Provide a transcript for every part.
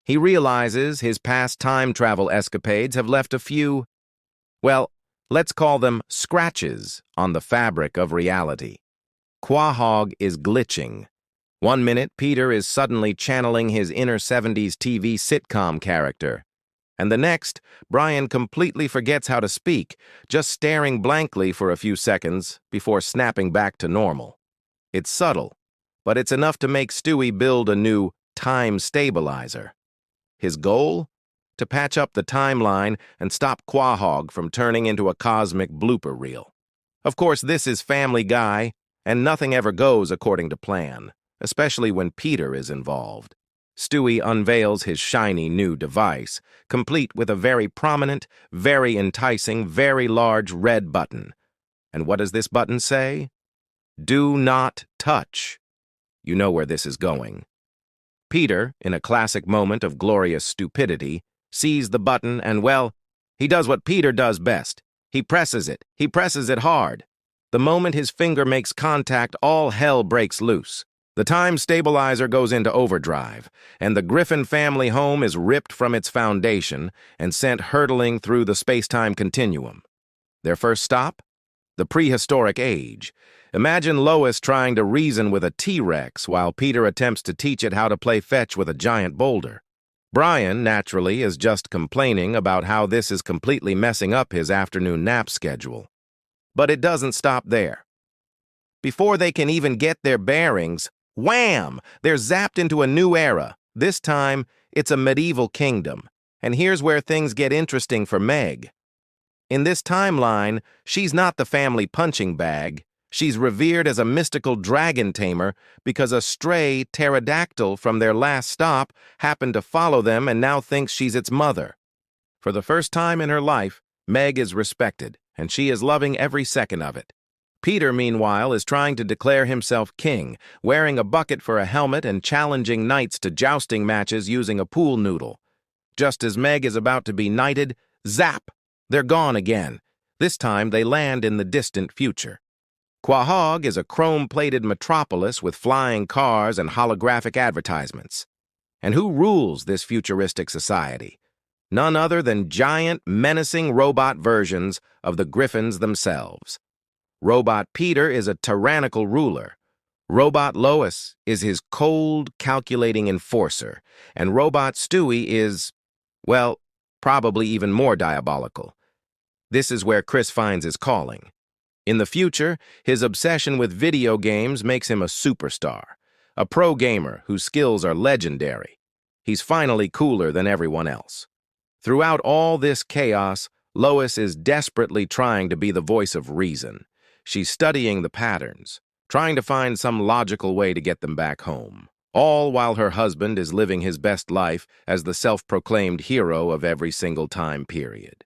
He realizes his past time travel escapades have left a few, well, let's call them scratches on the fabric of reality. Quahog is glitching. One minute, Peter is suddenly channeling his inner 70s TV sitcom character. And the next, Brian completely forgets how to speak, just staring blankly for a few seconds before snapping back to normal. It's subtle, but it's enough to make Stewie build a new time stabilizer. His goal? To patch up the timeline and stop Quahog from turning into a cosmic blooper reel. Of course, this is Family Guy, and nothing ever goes according to plan, especially when Peter is involved. Stewie unveils his shiny new device, complete with a very prominent, very enticing, very large red button. And what does this button say? Do not touch. You know where this is going. Peter, in a classic moment of glorious stupidity, sees the button and, well, he does what Peter does best. He presses it. He presses it hard. The moment his finger makes contact, all hell breaks loose. The time stabilizer goes into overdrive, and the Griffin family home is ripped from its foundation and sent hurtling through the space-time continuum. Their first stop? The prehistoric age. Imagine Lois trying to reason with a T-Rex while Peter attempts to teach it how to play fetch with a giant boulder. Brian, naturally, is just complaining about how this is completely messing up his afternoon nap schedule. But it doesn't stop there. Before they can even get their bearings, wham! They're zapped into a new era. This time, it's a medieval kingdom. And here's where things get interesting for Meg. In this timeline, she's not the family punching bag. She's revered as a mystical dragon tamer because a stray pterodactyl from their last stop happened to follow them and now thinks she's its mother. For the first time in her life, Meg is respected, and she is loving every second of it. Peter, meanwhile, is trying to declare himself king, wearing a bucket for a helmet and challenging knights to jousting matches using a pool noodle. Just as Meg is about to be knighted, zap! They're gone again. This time they land in the distant future. Quahog is a chrome-plated metropolis with flying cars and holographic advertisements. And who rules this futuristic society? None other than giant, menacing robot versions of the Griffins themselves. Robot Peter is a tyrannical ruler. Robot Lois is his cold, calculating enforcer. And Robot Stewie is, well, probably even more diabolical. This is where Chris finds his calling. In the future, his obsession with video games makes him a superstar, a pro gamer whose skills are legendary. He's finally cooler than everyone else. Throughout all this chaos, Lois is desperately trying to be the voice of reason. She's studying the patterns, trying to find some logical way to get them back home, all while her husband is living his best life as the self-proclaimed hero of every single time period.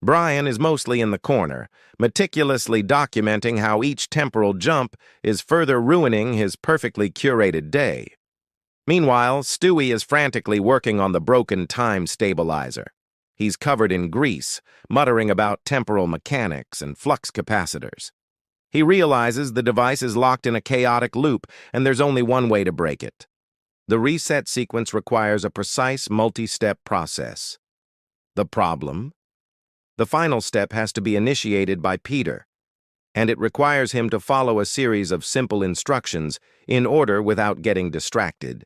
Brian is mostly in the corner, meticulously documenting how each temporal jump is further ruining his perfectly curated day. Meanwhile, Stewie is frantically working on the broken time stabilizer. He's covered in grease, muttering about temporal mechanics and flux capacitors. He realizes the device is locked in a chaotic loop, and there's only one way to break it. The reset sequence requires a precise multi-step process. The problem? The final step has to be initiated by Peter, and it requires him to follow a series of simple instructions in order without getting distracted.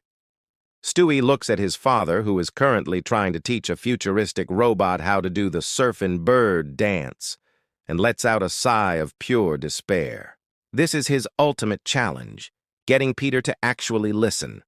Stewie looks at his father, who is currently trying to teach a futuristic robot how to do the surfin' bird dance, and lets out a sigh of pure despair. This is his ultimate challenge, getting Peter to actually listen.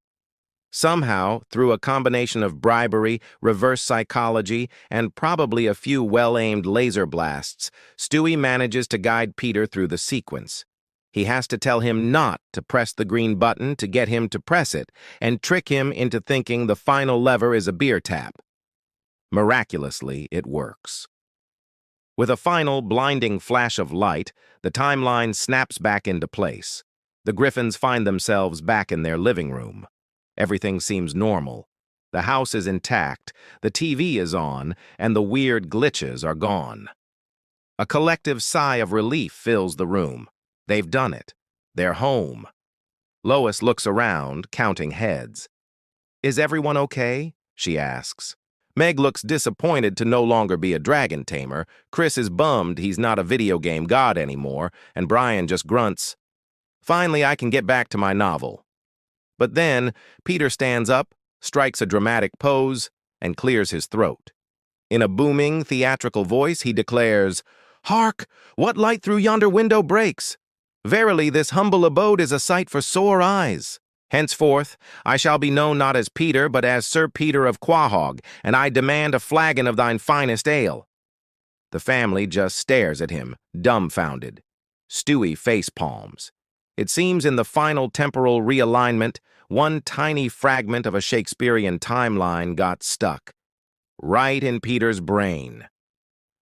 Somehow, through a combination of bribery, reverse psychology, and probably a few well-aimed laser blasts, Stewie manages to guide Peter through the sequence. He has to tell him not to press the green button to get him to press it, and trick him into thinking the final lever is a beer tap. Miraculously, it works. With a final, blinding flash of light, the timeline snaps back into place. The Griffins find themselves back in their living room. Everything seems normal. The house is intact, the TV is on, and the weird glitches are gone. A collective sigh of relief fills the room. They've done it. They're home. Lois looks around, counting heads. Is everyone okay? she asks. Meg looks disappointed to no longer be a dragon tamer. Chris is bummed he's not a video game god anymore, and Brian just grunts, "Finally, I can get back to my novel." But then, Peter stands up, strikes a dramatic pose, and clears his throat. In a booming, theatrical voice, he declares, "Hark! What light through yonder window breaks? Verily, this humble abode is a sight for sore eyes. Henceforth, I shall be known not as Peter, but as Sir Peter of Quahog, and I demand a flagon of thine finest ale." The family just stares at him, dumbfounded. Stewie face palms. It seems in the final temporal realignment, one tiny fragment of a Shakespearean timeline got stuck. Right in Peter's brain.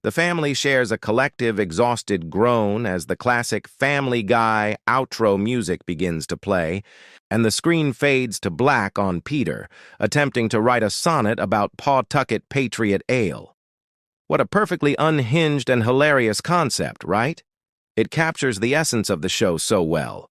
The family shares a collective, exhausted groan as the classic Family Guy outro music begins to play, and the screen fades to black on Peter, attempting to write a sonnet about Pawtucket Patriot Ale. What a perfectly unhinged and hilarious concept, right? It captures the essence of the show so well.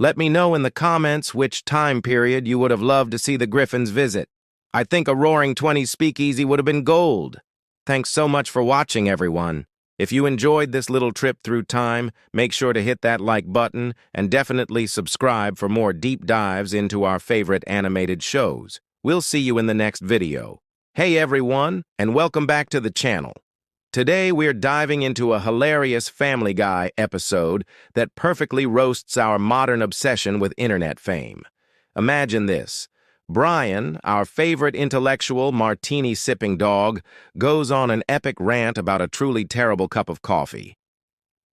Let me know in the comments which time period you would have loved to see the Griffins visit. I think a Roaring '20s speakeasy would have been gold. Thanks so much for watching, everyone. If you enjoyed this little trip through time, make sure to hit that like button and definitely subscribe for more deep dives into our favorite animated shows. We'll see you in the next video. Hey everyone, and welcome back to the channel. Today we're diving into a hilarious Family Guy episode that perfectly roasts our modern obsession with internet fame. Imagine this. Brian, our favorite intellectual martini-sipping dog, goes on an epic rant about a truly terrible cup of coffee.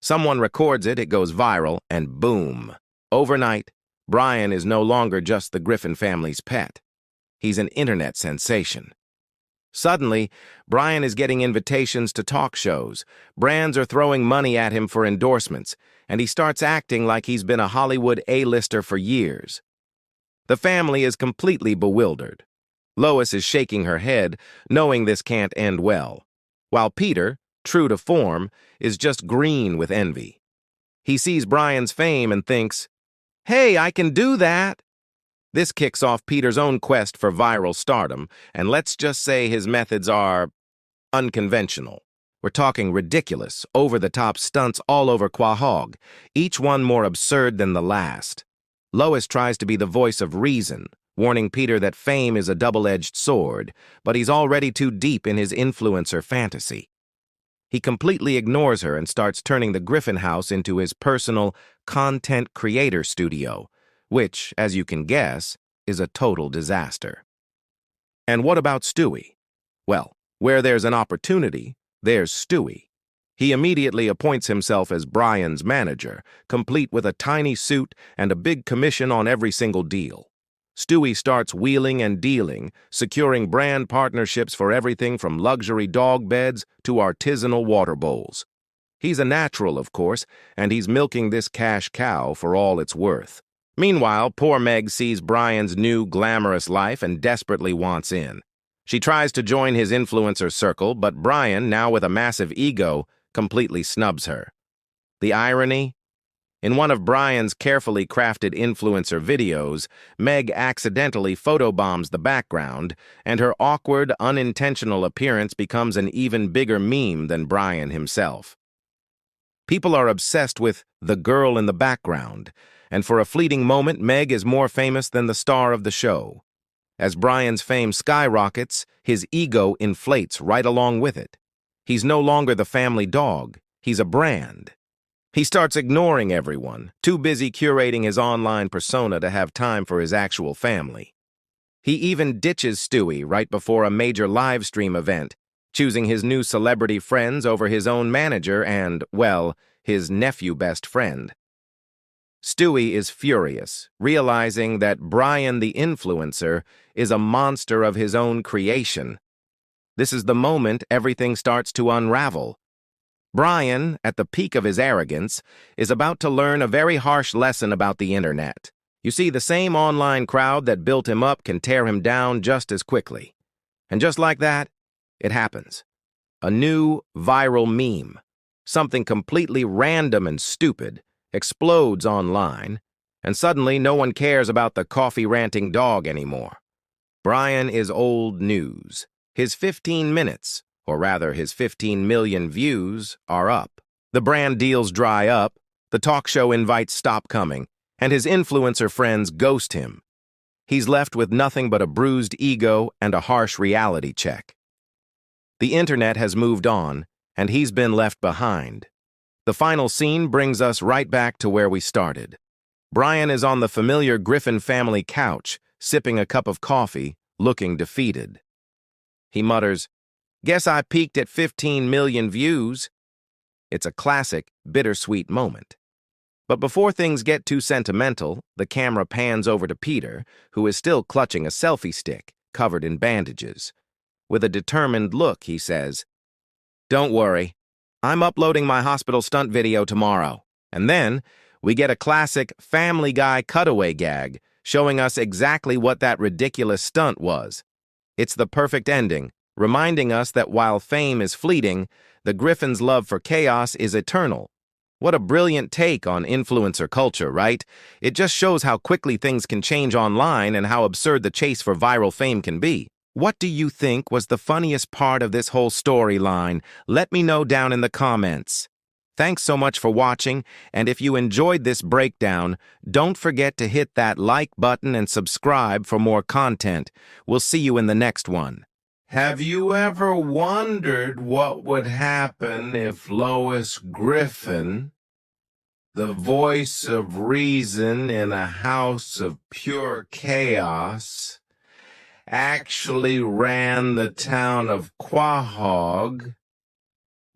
Someone records it, it goes viral, and boom. Overnight, Brian is no longer just the Griffin family's pet. He's an internet sensation. Suddenly, Brian is getting invitations to talk shows. Brands are throwing money at him for endorsements, and he starts acting like he's been a Hollywood A-lister for years. The family is completely bewildered. Lois is shaking her head, knowing this can't end well, while Peter, true to form, is just green with envy. He sees Brian's fame and thinks, "Hey, I can do that!" This kicks off Peter's own quest for viral stardom, and let's just say his methods are unconventional. We're talking ridiculous, over-the-top stunts all over Quahog, each one more absurd than the last. Lois tries to be the voice of reason, warning Peter that fame is a double-edged sword, but he's already too deep in his influencer fantasy. He completely ignores her and starts turning the Griffin house into his personal content creator studio, which, as you can guess, is a total disaster. And what about Stewie? Well, where there's an opportunity, there's Stewie. He immediately appoints himself as Brian's manager, complete with a tiny suit and a big commission on every single deal. Stewie starts wheeling and dealing, securing brand partnerships for everything from luxury dog beds to artisanal water bowls. He's a natural, of course, and he's milking this cash cow for all it's worth. Meanwhile, poor Meg sees Brian's new glamorous life and desperately wants in. She tries to join his influencer circle, but Brian, now with a massive ego, completely snubs her. The irony? In one of Brian's carefully crafted influencer videos, Meg accidentally photobombs the background, and her awkward, unintentional appearance becomes an even bigger meme than Brian himself. People are obsessed with the girl in the background, and for a fleeting moment, Meg is more famous than the star of the show. As Brian's fame skyrockets, his ego inflates right along with it. He's no longer the family dog, he's a brand. He starts ignoring everyone, too busy curating his online persona to have time for his actual family. He even ditches Stewie right before a major live stream event, choosing his new celebrity friends over his own manager and, well, his nephew best friend. Stewie is furious, realizing that Brian the influencer is a monster of his own creation. This is the moment everything starts to unravel. Brian, at the peak of his arrogance, is about to learn a very harsh lesson about the internet. You see, the same online crowd that built him up can tear him down just as quickly. And just like that, it happens. A new viral meme, something completely random and stupid, explodes online, and suddenly no one cares about the coffee-ranting dog anymore. Brian is old news. His 15 minutes, or rather his 15 million views, are up. The brand deals dry up, the talk show invites stop coming, and his influencer friends ghost him. He's left with nothing but a bruised ego and a harsh reality check. The internet has moved on, and he's been left behind. The final scene brings us right back to where we started. Brian is on the familiar Griffin family couch, sipping a cup of coffee, looking defeated. He mutters, "Guess I peaked at 15 million views." It's a classic, bittersweet moment. But before things get too sentimental, the camera pans over to Peter, who is still clutching a selfie stick, covered in bandages. With a determined look, he says, "Don't worry, I'm uploading my hospital stunt video tomorrow." And then, we get a classic Family Guy cutaway gag, showing us exactly what that ridiculous stunt was. It's the perfect ending, reminding us that while fame is fleeting, the Griffin's love for chaos is eternal. What a brilliant take on influencer culture, right? It just shows how quickly things can change online and how absurd the chase for viral fame can be. What do you think was the funniest part of this whole storyline? Let me know down in the comments. Thanks so much for watching, and if you enjoyed this breakdown, don't forget to hit that like button and subscribe for more content. We'll see you in the next one. Have you ever wondered what would happen if Lois Griffin, the voice of reason in a house of pure chaos, actually ran the town of Quahog?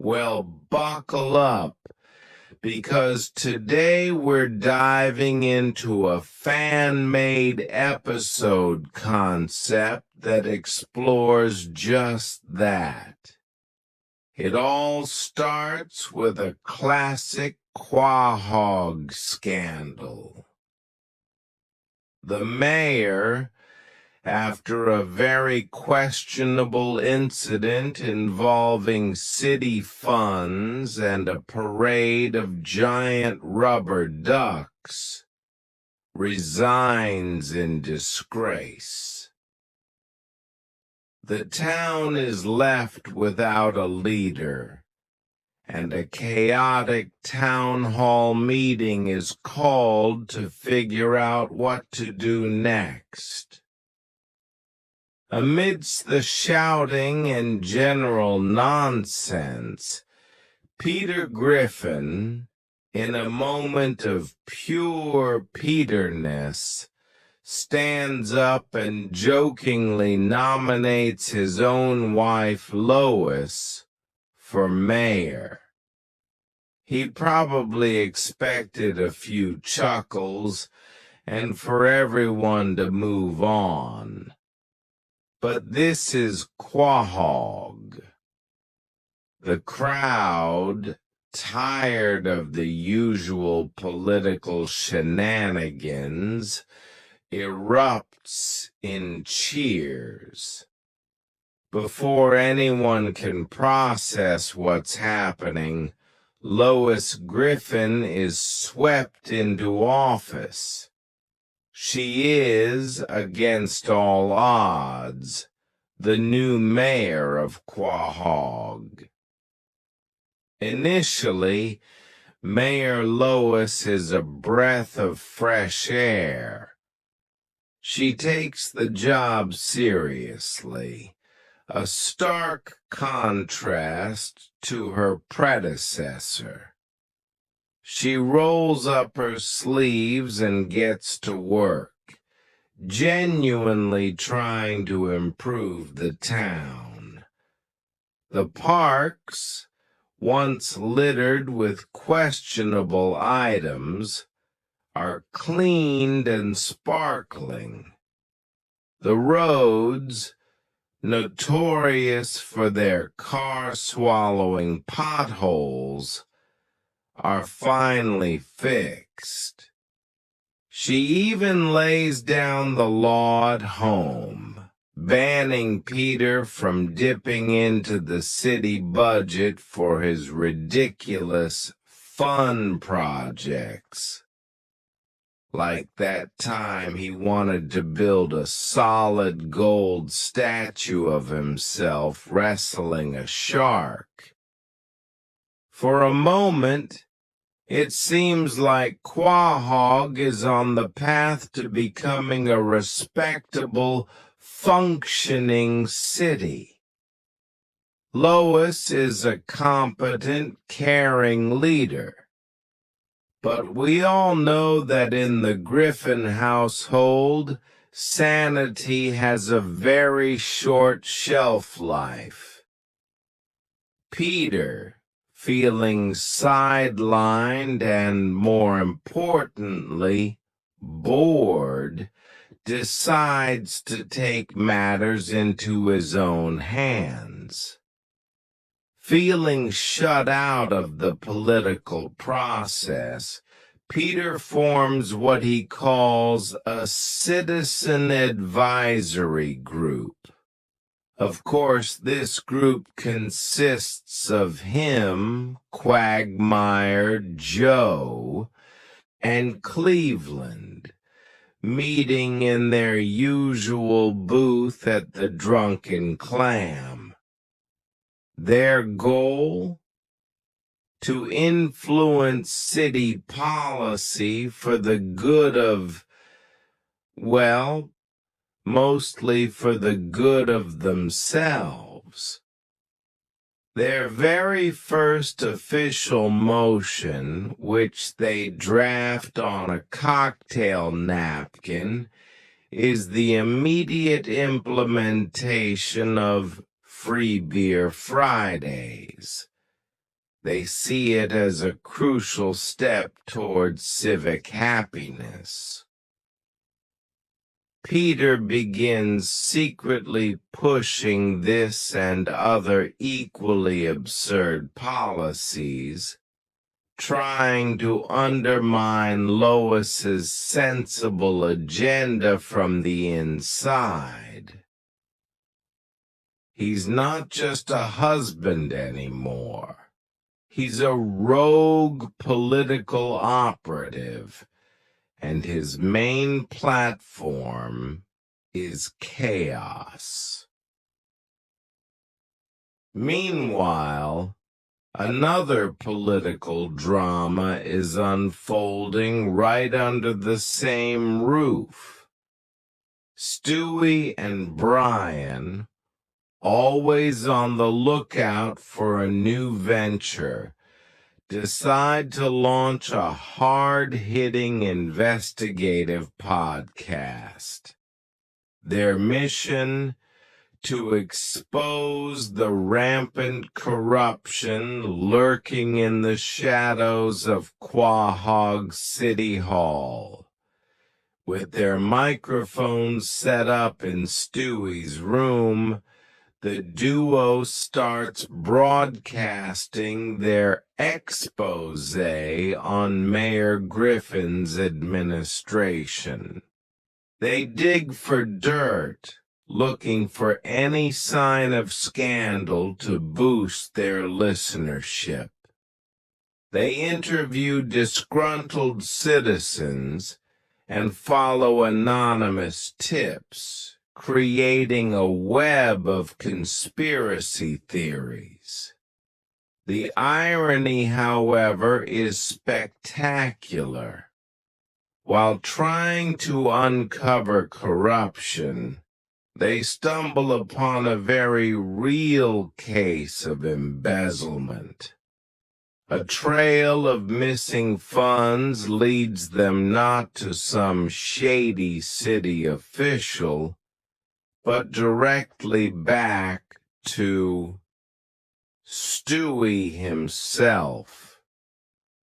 Well, buckle up, because today we're diving into a fan-made episode concept that explores just that. It all starts with a classic Quahog scandal. The mayor, after a very questionable incident involving city funds and a parade of giant rubber ducks, resigns in disgrace. The town is left without a leader, and a chaotic town hall meeting is called to figure out what to do next. Amidst the shouting and general nonsense, Peter Griffin, in a moment of pure Peterness, stands up and jokingly nominates his own wife, Lois, for mayor. He probably expected a few chuckles and for everyone to move on. But this is Quahog. The crowd, tired of the usual political shenanigans, erupts in cheers. Before anyone can process what's happening, Lois Griffin is swept into office. She is, against all odds, the new mayor of Quahog. Initially, Mayor Lois is a breath of fresh air. She takes the job seriously, a stark contrast to her predecessor. She rolls up her sleeves and gets to work, genuinely trying to improve the town. The parks, once littered with questionable items, are cleaned and sparkling. The roads, notorious for their car-swallowing potholes, are finally fixed. She even lays down the law at home, banning Peter from dipping into the city budget for his ridiculous fun projects, like that time he wanted to build a solid gold statue of himself wrestling a shark. For a moment, it seems like Quahog is on the path to becoming a respectable, functioning city. Lois is a competent, caring leader. But we all know that in the Griffin household, sanity has a very short shelf life. Peter, feeling sidelined and, more importantly, bored, decides to take matters into his own hands. Feeling shut out of the political process, Peter forms what he calls a citizen advisory group. Of course, this group consists of him, Quagmire, Joe, and Cleveland, meeting in their usual booth at the Drunken Clam. Their goal? To influence city policy for the good of, well, mostly for the good of themselves. Their very first official motion, which they draft on a cocktail napkin, is the immediate implementation of Free Beer Fridays. They see it as a crucial step towards civic happiness. Peter begins secretly pushing this and other equally absurd policies, trying to undermine Lois's sensible agenda from the inside. He's not just a husband anymore. He's a rogue political operative, and his main platform is chaos. Meanwhile, another political drama is unfolding right under the same roof. Stewie and Brian, always on the lookout for a new venture, decide to launch a hard-hitting investigative podcast. Their mission: to expose the rampant corruption lurking in the shadows of Quahog City Hall. With their microphones set up in Stewie's room, the duo starts broadcasting their expose on Mayor Griffin's administration. They dig for dirt, looking for any sign of scandal to boost their listenership. They interview disgruntled citizens and follow anonymous tips, creating a web of conspiracy theories. The irony, however, is spectacular. While trying to uncover corruption, they stumble upon a very real case of embezzlement. A trail of missing funds leads them not to some shady city official, but directly back to Stewie himself.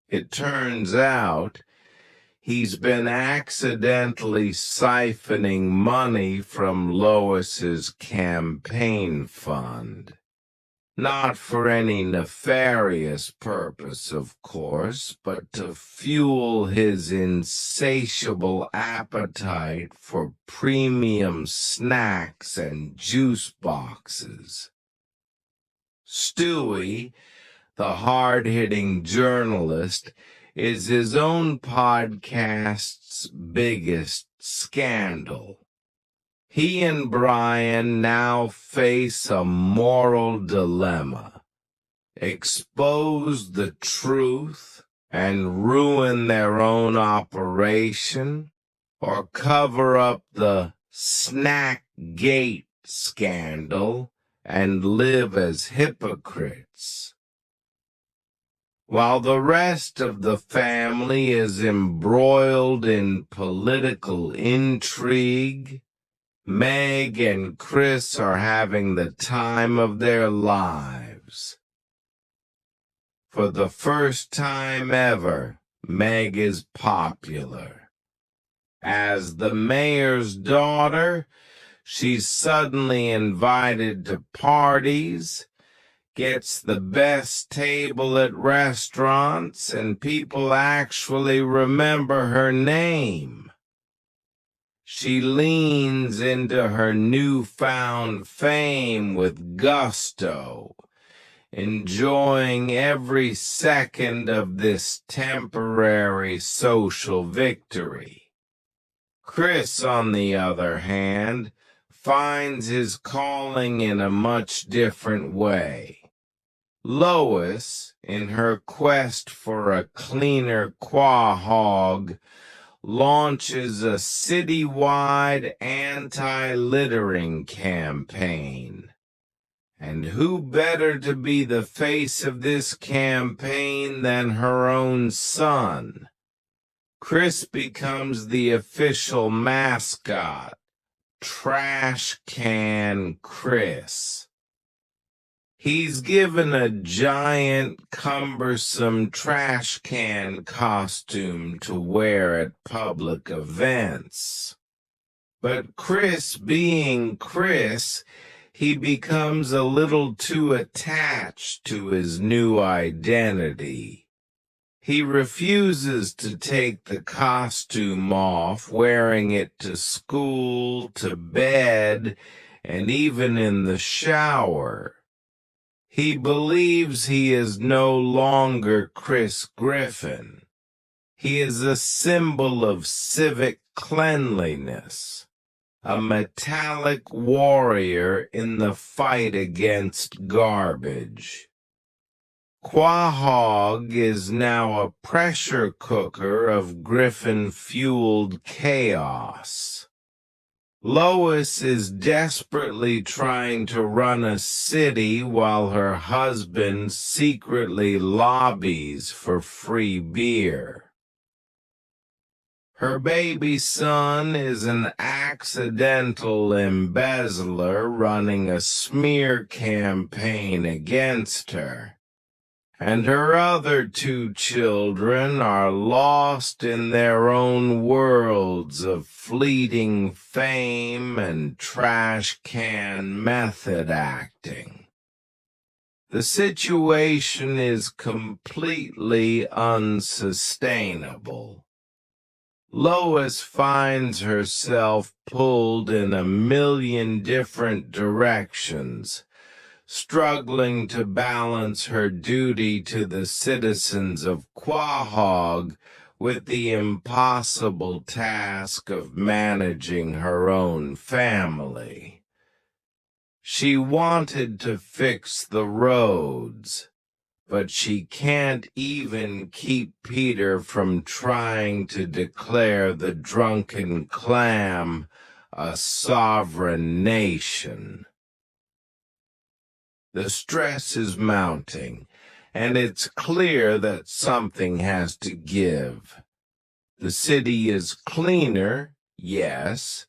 It turns out he's been accidentally siphoning money from Lois's campaign fund. Not for any nefarious purpose, of course, but to fuel his insatiable appetite for premium snacks and juice boxes. Stewie, the hard-hitting journalist, is his own podcast's biggest scandal. He and Brian now face a moral dilemma: expose the truth and ruin their own operation, or cover up the Snackgate scandal and live as hypocrites. While the rest of the family is embroiled in political intrigue, Meg and Chris are having the time of their lives. For the first time ever, Meg is popular. As the mayor's daughter, she's suddenly invited to parties, gets the best table at restaurants, and people actually remember her name. She leans into her newfound fame with gusto, enjoying every second of this temporary social victory. Chris, on the other hand, finds his calling in a much different way. Lois, in her quest for a cleaner quahog, launches a citywide anti-littering campaign. And who better to be the face of this campaign than her own son? Chris becomes the official mascot, Trash Can Chris. He's given a giant, cumbersome trash can costume to wear at public events. But Chris being Chris, he becomes a little too attached to his new identity. He refuses to take the costume off, wearing it to school, to bed, and even in the shower. He believes he is no longer Chris Griffin. He is a symbol of civic cleanliness, a metallic warrior in the fight against garbage. Quahog is now a pressure cooker of Griffin-fueled chaos. Lois is desperately trying to run a city while her husband secretly lobbies for free beer. Her baby son is an accidental embezzler running a smear campaign against her. And her other two children are lost in their own worlds of fleeting fame and trash can method acting. The situation is completely unsustainable. Lois finds herself pulled in a million different directions, struggling to balance her duty to the citizens of Quahog with the impossible task of managing her own family. She wanted to fix the roads, but she can't even keep Peter from trying to declare the Drunken Clam a sovereign nation. The stress is mounting, and it's clear that something has to give. The city is cleaner, yes,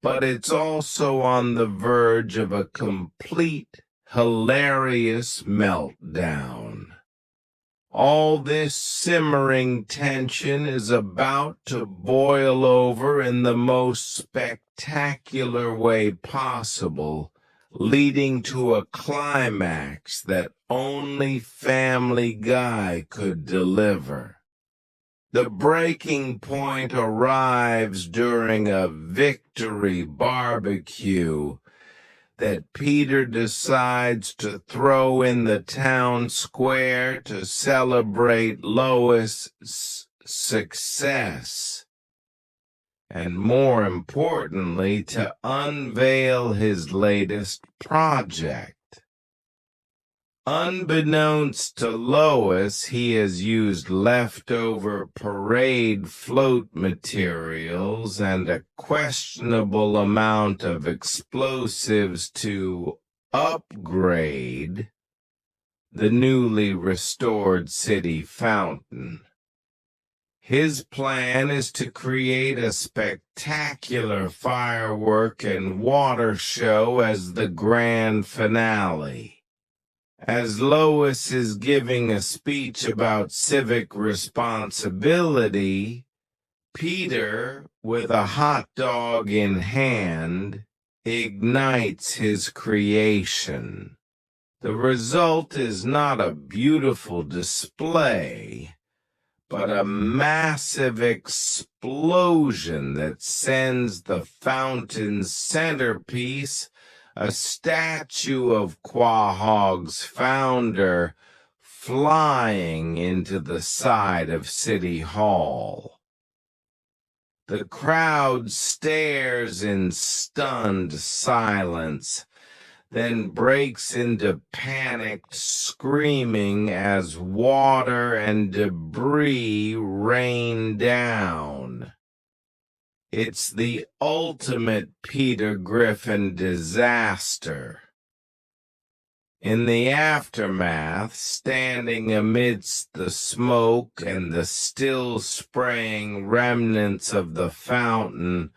but it's also on the verge of a complete, hilarious meltdown. All this simmering tension is about to boil over in the most spectacular way possible, leading to a climax that only Family Guy could deliver. The breaking point arrives during a victory barbecue that Peter decides to throw in the town square to celebrate Lois's success, and more importantly, to unveil his latest project. Unbeknownst to Lois, he has used leftover parade float materials and a questionable amount of explosives to upgrade the newly restored city fountain. His plan is to create a spectacular firework and water show as the grand finale. As Lois is giving a speech about civic responsibility, Peter, with a hot dog in hand, ignites his creation. The result is not a beautiful display, but a massive explosion that sends the fountain's centerpiece, a statue of Quahog's founder, flying into the side of City Hall. The crowd stares in stunned silence, then breaks into panicked screaming as water and debris rain down. It's the ultimate Peter Griffin disaster. In the aftermath, standing amidst the smoke and the still spraying remnants of the fountain,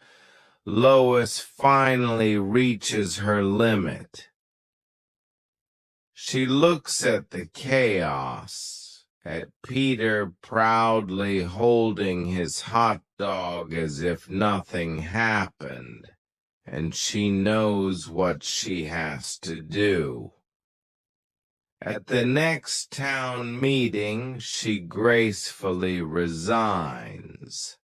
Lois finally reaches her limit. She looks at the chaos, at Peter proudly holding his hot dog as if nothing happened, and she knows what she has to do. At the next town meeting, she gracefully resigns.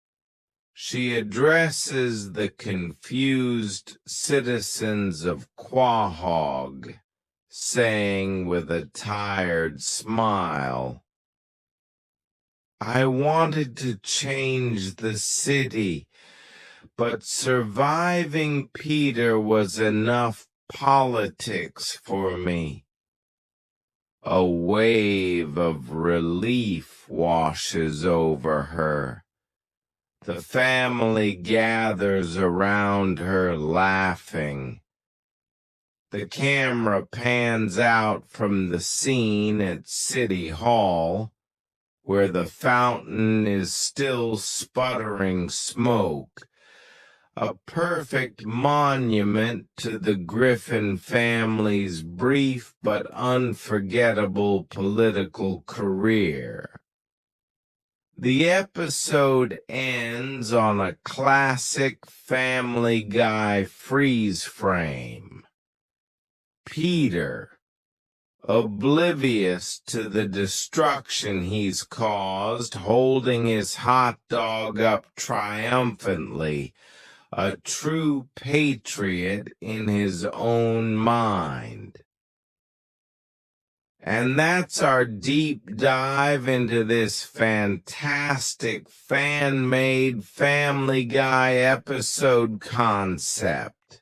She addresses the confused citizens of Quahog, saying with a tired smile, "I wanted to change the city, but surviving Peter was enough politics for me." A wave of relief washes over her. The family gathers around her laughing. The camera pans out from the scene at City Hall, where the fountain is still sputtering smoke, a perfect monument to the Griffin family's brief but unforgettable political career. The episode ends on a classic Family Guy freeze frame. Peter, oblivious to the destruction he's caused, holding his hot dog up triumphantly, a true patriot in his own mind. And that's our deep dive into this fantastic fan-made Family Guy episode concept.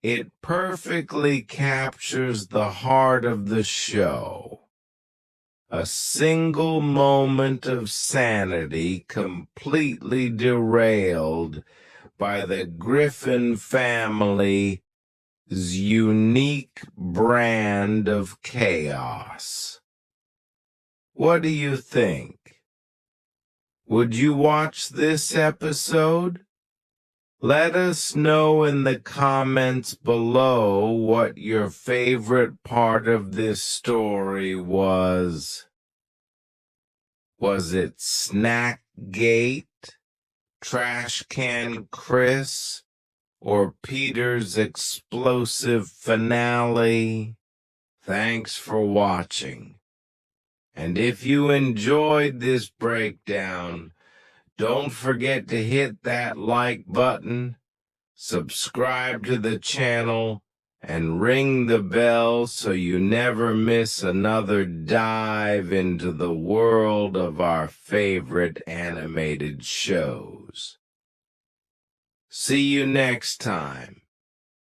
It perfectly captures the heart of the show. A single moment of sanity completely derailed by the Griffin family's unique brand of chaos. What do you think? Would you watch this episode? Let us know in the comments below what your favorite part of this story was. Was it Snackgate, Trash Can Chris, or Peter's explosive finale? Thanks for watching. And if you enjoyed this breakdown, don't forget to hit that like button, subscribe to the channel, and ring the bell so you never miss another dive into the world of our favorite animated shows. See you next time.